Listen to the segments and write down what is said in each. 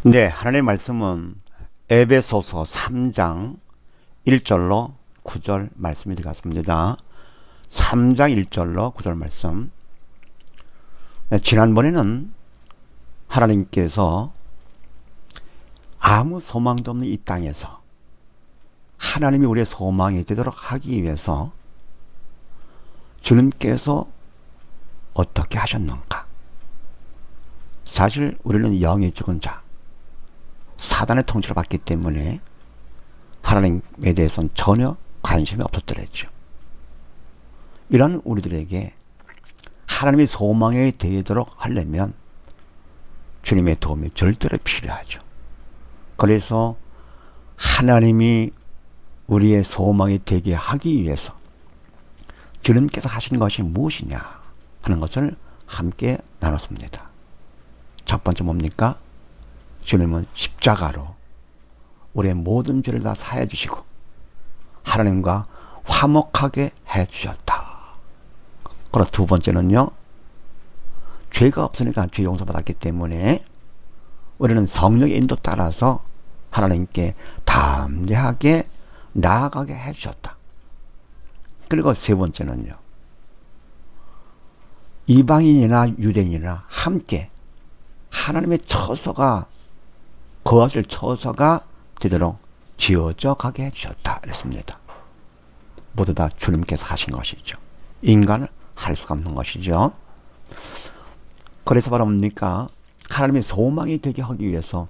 네, 하나님의 말씀은 에베소서 3장 1절로 9절 말씀이 되겠습니다. 3장 1절로 9절 말씀. 네, 지난번에는 하나님께서 아무 소망도 없는 이 땅에서 하나님이 우리의 소망이 되도록 하기 위해서 주님께서 어떻게 하셨는가? 사실 우리는 영이 죽은 자, 사단의 통치를 받기 때문에 하나님에 대해서는 전혀 관심이 없었더랬죠. 이런 우리들에게 하나님의 소망이 되도록 하려면 주님의 도움이 절대로 필요하죠. 그래서 하나님이 우리의 소망이 되게 하기 위해서 주님께서 하신 것이 무엇이냐 하는 것을 함께 나눴습니다. 첫 번째 뭡니까? 주님은 십자가로 우리의 모든 죄를 다 사해 주시고 하나님과 화목하게 해 주셨다. 그리고 두 번째는요, 죄가 없으니까 죄 용서받았기 때문에 우리는 성령의 인도 따라서 하나님께 담대하게 나아가게 해 주셨다. 그리고 세 번째는요, 이방인이나 유대인이나 함께 하나님의 처소가 거하실 처소가 되도록 지어져 가게 해주셨다 그랬습니다. 모두 다 주님께서 하신 것이죠. 인간은 할 수가 없는 것이죠. 그래서 바로 뭡니까? 하나님의 소망이 되게 하기 위해서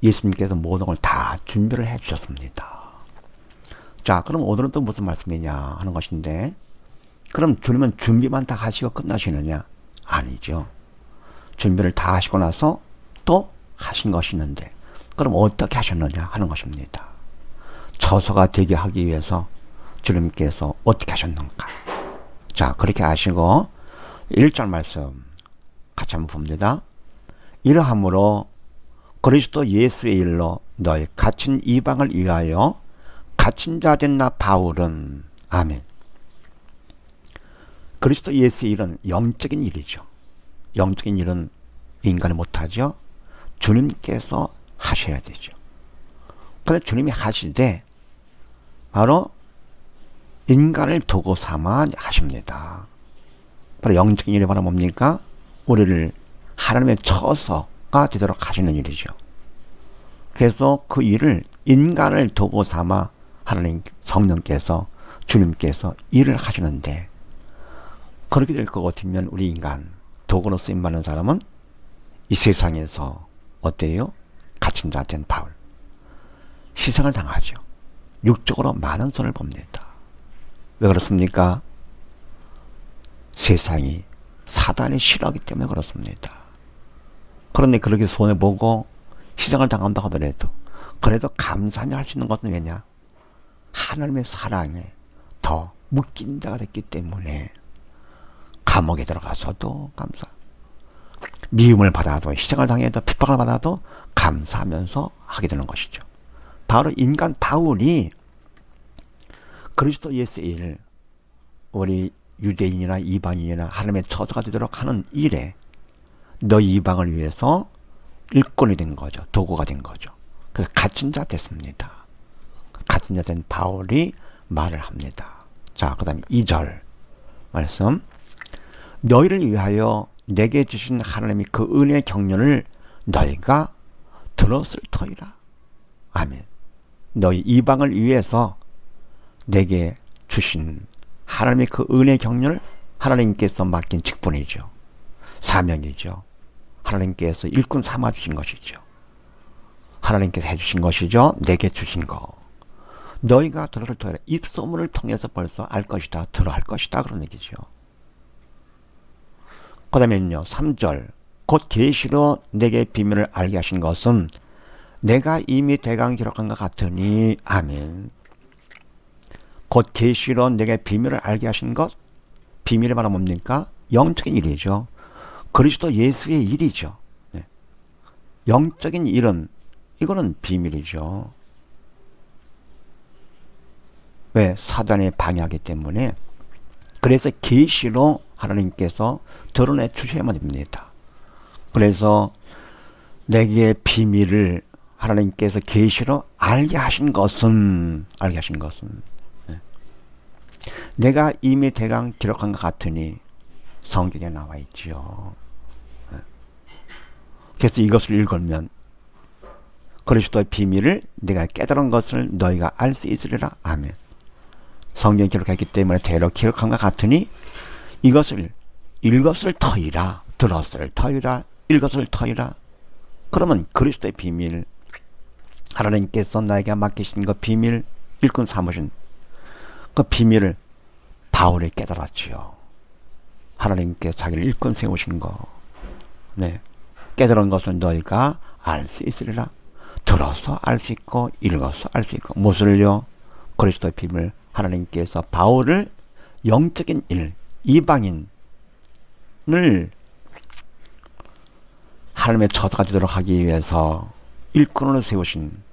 예수님께서 모든 걸 다 준비를 해주셨습니다. 자, 그럼 오늘은 또 무슨 말씀이냐 하는 것인데, 그럼 주님은 준비만 다 하시고 끝나시느냐? 아니죠. 준비를 다 하시고 나서 또 하신 것이 있는데, 그럼 어떻게 하셨느냐 하는 것입니다. 처소가 되게 하기 위해서 주님께서 어떻게 하셨는가? 자, 그렇게 하시고 1절 말씀 같이 한번 봅니다. 이러함으로 그리스도 예수의 일로 너희 갇힌 이방을 위하여 갇힌 자 된 나 바울은, 아멘. 그리스도 예수의 일은 영적인 일이죠. 영적인 일은 인간이 못하죠. 주님께서 하셔야 되죠. 그런데 주님이 하시되 바로 인간을 도구 삼아 하십니다. 바로 영적인 일이 바로 뭡니까? 우리를 하나님의 처소가 되도록 하시는 일이죠. 그래서 그 일을 인간을 도구 삼아 하나님 성령께서 주님께서 일을 하시는데, 그렇게 될 것 같으면 우리 인간 도구로 쓰임받는 사람은 이 세상에서 어때요? 갇힌 자 된 바울, 희생을 당하죠. 육적으로 많은 손을 봅니다. 왜 그렇습니까? 세상이 사단이 싫어하기 때문에 그렇습니다. 그런데 그렇게 손해보고 희생을 당한다 하더라도 그래도 감사하며 할 수 있는 것은 왜냐? 하나님의 사랑에 더 묶인 자가 됐기 때문에 감옥에 들어가서도 감사, 미움을 받아도, 희생을 당해도, 핍박을 받아도 감사하면서 하게 되는 것이죠. 바로 인간 바울이 그리스도 예수의 일을 우리 유대인이나 이방인이나 하나님의 처소가 되도록 하는 일에 너희 이방을 위해서 일꾼이 된 거죠. 도구가 된 거죠. 그래서 갇힌 자 됐습니다. 갇힌 자 된 바울이 말을 합니다. 자, 그 다음에 2절 말씀. 너희를 위하여 내게 주신 하나님이 그 은혜의 경륜을 너희가 들었을 터이라. 아멘. 너희 이방을 위해서 내게 주신 하나님의 그 은혜의 경륜을 하나님께서 맡긴 직분이죠. 사명이죠. 하나님께서 일꾼 삼아 주신 것이죠. 하나님께서 해주신 것이죠. 내게 주신 거. 너희가 들었을 터이라. 입소문을 통해서 벌써 알 것이다. 들어 할 것이다. 그런 얘기죠. 그 다음에는요, 3절. 곧 계시로 내게 비밀을 알게 하신 것은 내가 이미 대강 기록한 것 같으니, 아멘. 곧 계시로 내게 비밀을 알게 하신 것, 비밀이 바로 뭡니까? 영적인 일이죠. 그리스도 예수의 일이죠. 네. 영적인 일은, 이거는 비밀이죠. 왜? 사단에 방해하기 때문에. 그래서 계시로 하나님께서 드러내 주셔야만 됩니다. 그래서 내게 비밀을 하나님께서 계시로 알게 하신 것은 네. 내가 이미 대강 기록한 것 같으니 성경에 나와 있지요. 네. 그래서 이것을 읽으면 그리스도의 비밀을 내가 깨달은 것을 너희가 알 수 있으리라. 아멘. 성경에 기록했기 때문에 대로 기록한 것 같으니 이것을 읽었을 터이라, 들었을 터이라, 읽었을 터이라. 그러면 그리스도의 비밀, 하나님께서 나에게 맡기신 그 비밀, 일꾼 삼으신 그 비밀을 바울이 깨달았지요. 하나님께서 자기를 일꾼 세우신 거, 네, 깨달은 것을 너희가 알 수 있으리라. 들어서 알 수 있고 읽어서 알 수 있고. 무엇을요? 그리스도의 비밀. 하나님께서 바울을 영적인 일, 이방인을 하나님의 처자가 되도록 하기 위해서 일꾼으로 세우신,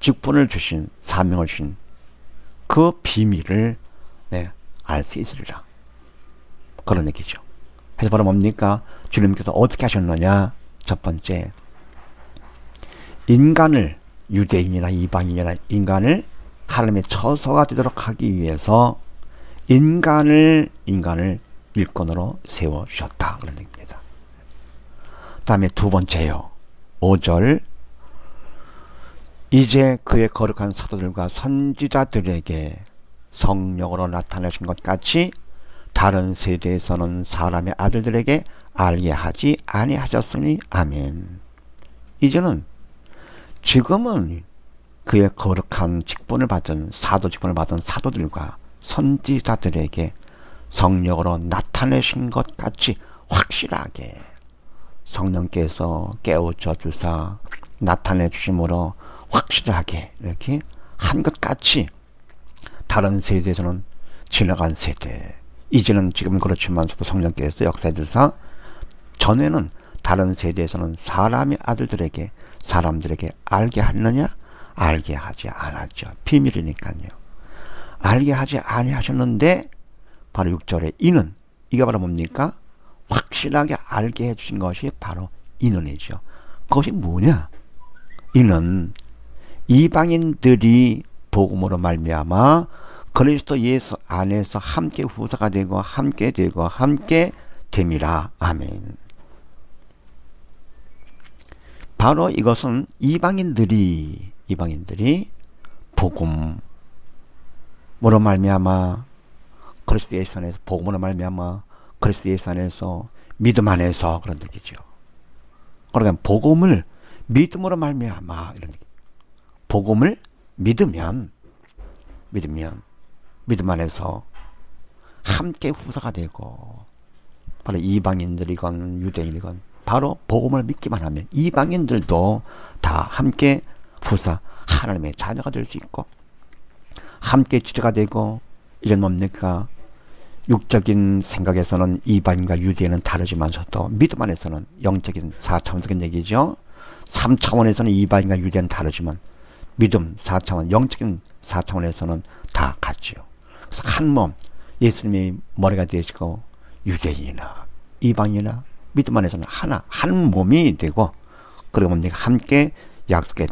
직분을 주신, 사명을 주신 그 비밀을 네, 알 수 있으리라. 그런 얘기죠. 그래서 바로 뭡니까? 주님께서 어떻게 하셨느냐? 첫 번째, 인간을, 유대인이나 이방인이나 인간을 하나님의 처소가 되도록 하기 위해서 인간을 일꾼으로 세워주셨다. 그런 얘기입니다. 그 다음에 두 번째요. 5절, 이제 그의 거룩한 사도들과 선지자들에게 성령으로 나타내신 것 같이 다른 세대에서는 사람의 아들들에게 알게 하지 아니하셨으니 아멘. 지금은 그의 거룩한 직분을 받은 사도 직분을 받은 사도들과 선지자들에게 성령으로 나타내신 것 같이 확실하게 성령께서 깨우쳐 주사 나타내 주심으로 확실하게 이렇게 한 것 같이 다른 세대에서는 지나간 세대, 이제는 지금은 그렇지만 성령께서 역사해 주사 전에는 다른 세대에서는 사람들에게 알게 했느냐? 알게 하지 않았죠. 비밀이니까요. 알게 하지 아니하셨는데 바로 6절에 이는, 이게 바로 뭡니까? 확실하게 알게 해주신 것이 바로 이는이죠. 그것이 뭐냐? 이는 이방인들이 복음으로 말미암아 그리스도 예수 안에서 함께 후사가 되고 함께 됨이라. 아멘. 바로 이것은 이방인들이 복음으로 말미암아 그리스도 예수 안에서, 복음으로 말미암아 그리스도 예수 안에서, 믿음 안에서, 그런 얘기죠. 그러니까 복음을 믿음으로 말미암아, 이런 얘기. 복음을 믿으면 믿음 안에서 함께 후사가 되고, 바로 이방인들이건 유대인이건 바로 복음을 믿기만 하면 이방인들도 다 함께 후사, 하나님의 자녀가 될 수 있고 함께 지체가 되고. 이런 뭡니까? 육적인 생각에서는 이방인과 유대인은 다르지만서도 믿음 안에서는 영적인 4차원적인 얘기죠. 3차원에서는 이방인과 유대인은 다르지만 믿음 4차원, 영적인 4차원에서는 다 같지요. 그래서 한 몸, 예수님이 머리가 되시고 유대인이나 이방인이나 믿음 안에서는 한 몸이 되고, 그리고 뭡니까? 함께 약속에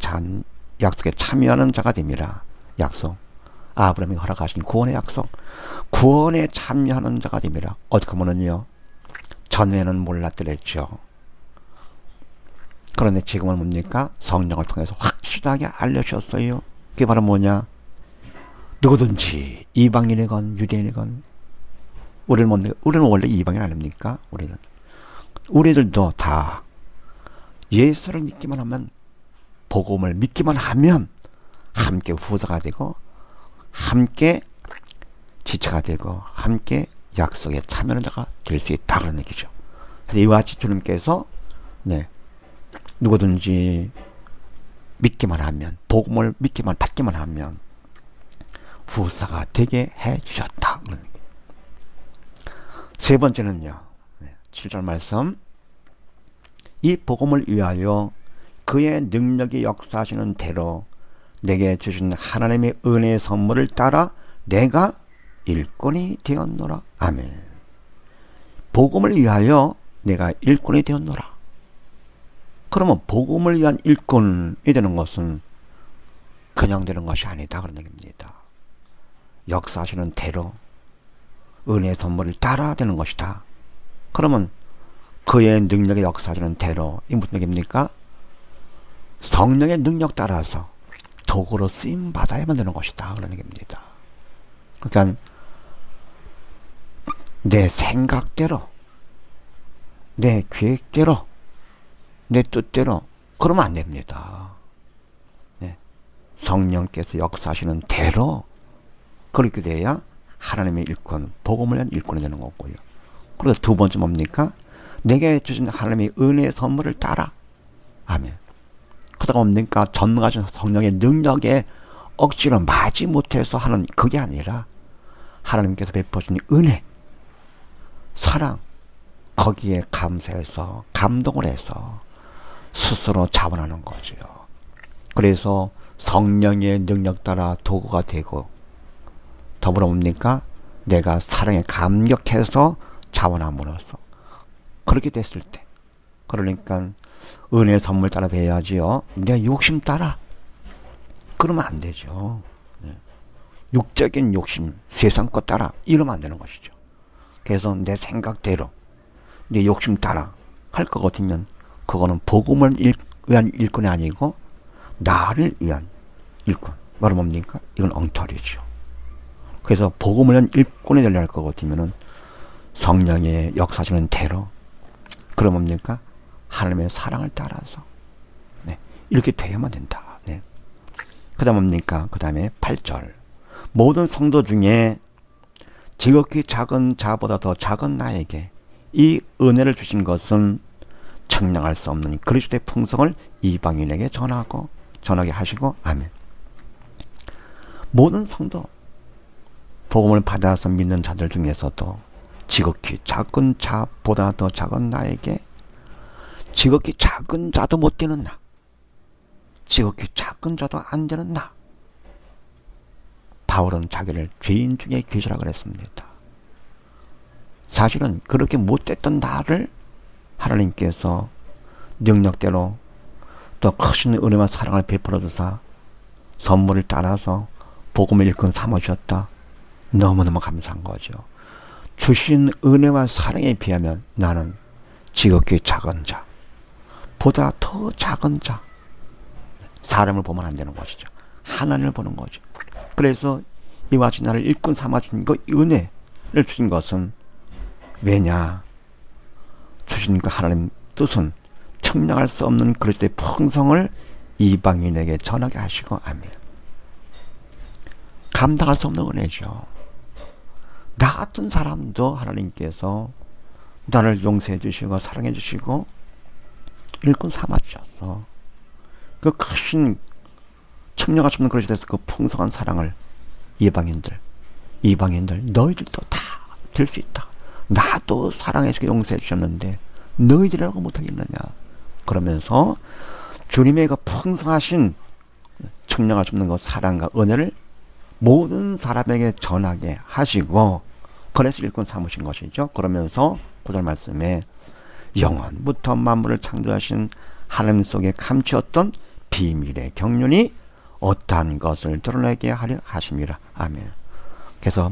참여하는 자가 됩니다. 약속. 아브라함이 허락하신 구원의 약속. 구원에 참여하는 자가 됩니다. 어떻게 하면은요, 전에는 몰랐더랬죠. 그런데 지금은 뭡니까? 성령을 통해서 확실하게 알려주셨어요. 그게 바로 뭐냐? 누구든지 이방인이건 유대인이건, 우리는 원래 이방인 아닙니까? 우리들도 다 예수를 믿기만 하면, 복음을 믿기만 하면 함께 후사가 되고 함께 지체가 되고 함께 약속에 참여하는 자가 될 수 있다, 그런 얘기죠. 그래서 이와 같이 주님께서 누구든지 믿기만 하면, 복음을 받기만 하면 후사가 되게 해주셨다, 그런 얘기. 세 번째는요, 7절 말씀, 이 복음을 위하여 그의 능력이 역사하시는 대로 내게 주신 하나님의 은혜의 선물을 따라 내가 일꾼이 되었노라. 아멘. 복음을 위하여 내가 일꾼이 되었노라. 그러면 복음을 위한 일꾼이 되는 것은 그냥 되는 것이 아니다 그런 얘기입니다. 역사하시는 대로 은혜의 선물을 따라 되는 것이다. 그러면 그의 능력의 역사하시는 대로 이 무슨 얘기입니까? 성령의 능력 따라서 도구로 쓰임 받아야만 되는 것이다 그런 얘기입니다. 그러니까 내 생각대로, 내 계획대로, 내 뜻대로 그러면 안 됩니다. 네. 성령께서 역사하시는 대로 그렇게 돼야 하나님의 일꾼, 복음을 위한 일꾼이 되는 거고요. 그래서 두 번째 뭡니까? 내게 주신 하나님의 은혜의 선물을 따라. 아멘. 그러다가 뭡니까? 전능하신 성령의 능력에 억지로 마지 못해서 하는 그게 아니라 하나님께서 베푸신 은혜, 사랑, 거기에 감사해서 감동을 해서 스스로 자원하는 거죠. 그래서 성령의 능력 따라 도구가 되고 더불어 뭡니까? 내가 사랑에 감격해서 자원함으로써 그렇게 됐을 때 그러니까 은혜의 선물 따라 돼야지요. 내 욕심 따라 그러면 안 되죠. 네. 육적인 욕심, 세상 것 따라 이러면 안 되는 것이죠. 그래서 내 생각대로 내 욕심 따라 할 것 같으면 그거는 복음을 위한 일꾼이 아니고 나를 위한 일꾼. 바로 뭡니까? 이건 엉터리죠. 그래서 복음을 위한 일꾼이 되려 할 것 같으면은 성령의 역사하시는 대로 그럼 뭡니까? 하나님의 사랑을 따라서 네. 이렇게 돼야만 된다. 네. 그 다음 뭡니까? 그 다음에 8절 모든 성도 중에 지극히 작은 자보다 더 작은 나에게 이 은혜를 주신 것은 측량할 수 없는 그리스도의 풍성을 이방인에게 전하게 하시고 아멘. 모든 성도 복음을 받아서 믿는 자들 중에서도 지극히 작은 자보다 더 작은 나에게 지극히 작은 자도 못 되는 나, 지극히 작은 자도 안 되는 나. 바울은 자기를 죄인 중에 계시라고 그랬습니다. 사실은 그렇게 못됐던 나를 하나님께서 능력대로 또 크신 은혜와 사랑을 베풀어 주사 선물을 따라서 복음을 일꾼 삼으셨다. 너무너무 감사한 거죠. 주신 은혜와 사랑에 비하면 나는 지극히 작은 자, 보다 더 작은 자. 사람을 보면 안 되는 것이죠. 하나님을 보는 거죠. 그래서 이와 같이 나를 일꾼 삼아준 그 은혜를 주신 것은 왜냐? 주신 그 하나님 뜻은 측량할 수 없는 그리스도의 풍성을 이방인에게 전하게 하시고 아멘. 감당할 수 없는 은혜죠. 나 같은 사람도 하나님께서 나를 용서해 주시고 사랑해 주시고 일꾼 삼아 주셨어. 그 크신 측량할 수 없는 그리스도에서 그 풍성한 사랑을 이방인들 너희들도 다 될 수 있다. 나도 사랑해 주고 용서해 주셨는데 너희들이라고 못하겠느냐. 그러면서 주님의 그 풍성하신 측량할 수 없는 그 사랑과 은혜를 모든 사람에게 전하게 하시고 그래서 일꾼 삼으신 것이죠. 그러면서 9절 말씀에 영원부터 만물을 창조하신 하나님 속에 감추었던 비밀의 경륜이 어떠한 것을 드러내게 하려 하심이라. 아멘. 그래서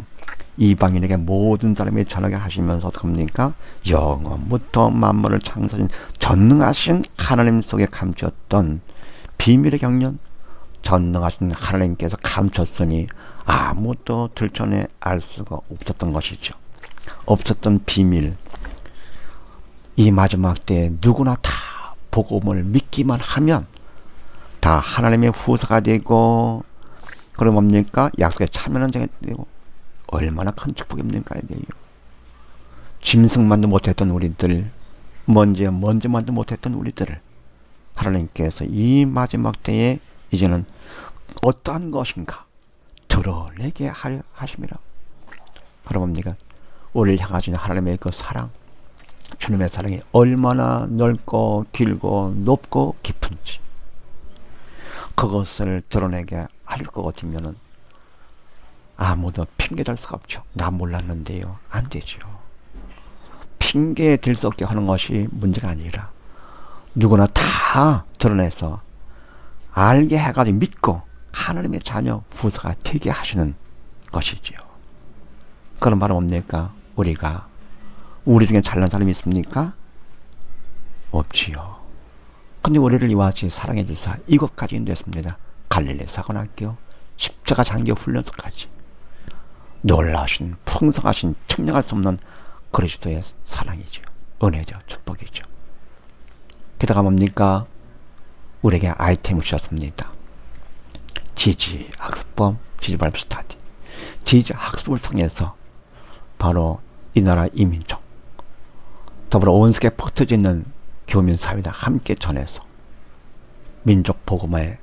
이방인에게 모든 사람이 전하게 하시면서 어떡합니까? 영원부터 만물을 창조하신 전능하신 하나님 속에 감추었던 비밀의 경륜, 전능하신 하나님께서 감췄으니 아무도 들춰내 알 수가 없었던 것이죠. 없었던 비밀. 이 마지막 때에 누구나 다 복음을 믿기만 하면 다 하나님의 후사가 되고 그럼 뭡니까? 약속에 참여하는 자가 되고 얼마나 큰 축복입니까? 이게요. 짐승만도 못했던 우리들, 먼지만도 못했던 우리들을 하나님께서 이 마지막 때에 이제는 어떠한 것인가 드러내게 하려 하심이라. 그럼 뭡니까? 우리를 향하신 하나님의 그 사랑, 주님의 사랑이 얼마나 넓고 길고 높고 깊은지 그것을 드러내게 할 것 같으면은 아무도 핑계 댈 수가 없죠. 나 몰랐는데요. 안 되죠. 핑계 댈 수 없게 하는 것이 문제가 아니라 누구나 다 드러내서 알게 해가지고 믿고 하나님의 자녀 후사가 되게 하시는 것이지요. 그런 말은 뭡니까? 우리 중에 잘난 사람이 있습니까? 없지요. 근데 우리를 이와 같이 사랑해 주사 이것까지 인도했습니다. 갈릴리 사관학교, 십자가 장교 훈련소까지. 놀라우신 풍성하신 측량할 수 없는 그리스도의 사랑이죠. 은혜죠. 축복이죠. 게다가 뭡니까? 우리에게 아이템을 주셨습니다. 지지 학습법, 지지 발표 스타디. 지지 학습을 통해서 바로 이 나라 이민족, 더불어 온 세계에 퍼져 있는 교민 사회다 함께 전해서 민족 복음화에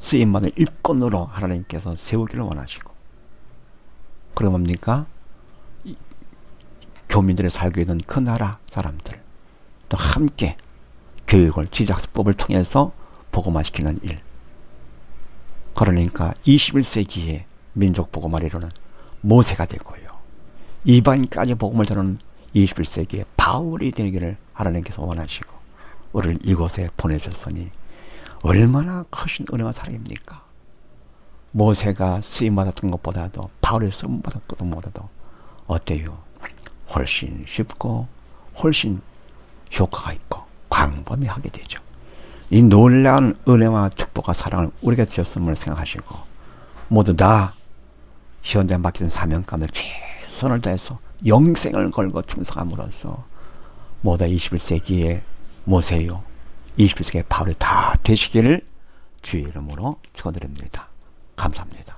쓰임받는 일꾼으로 하나님께서 세우기를 원하시고, 그리고 뭡니까? 교민들이 살고 있는 그 나라 사람들 또 함께 교육을, 지지학습법을 통해서 복음화시키는 일. 그러니까 21세기에 민족 복음화를 이루는 모세가 되고요, 이방인까지 복음을 전하는 21세기의 바울이 되기를 하나님께서 원하시고 우리를 이곳에 보내주셨으니 얼마나 크신 은혜와 사랑입니까? 모세가 쓰임받았던 것보다도, 바울이 쓰임받았던 것보다도 어때요? 훨씬 쉽고 훨씬 효과가 있고 광범위하게 되죠. 이 놀라운 은혜와 축복과 사랑을 우리에게 주셨음을 생각하시고 모두 다 현대에 맡긴 사명감을 최선을 다해서 영생을 걸고 충성함으로써 모두 21세기의 모세요, 21세기의 바울이 다 되시기를 주의 이름으로 축원드립니다. 감사합니다.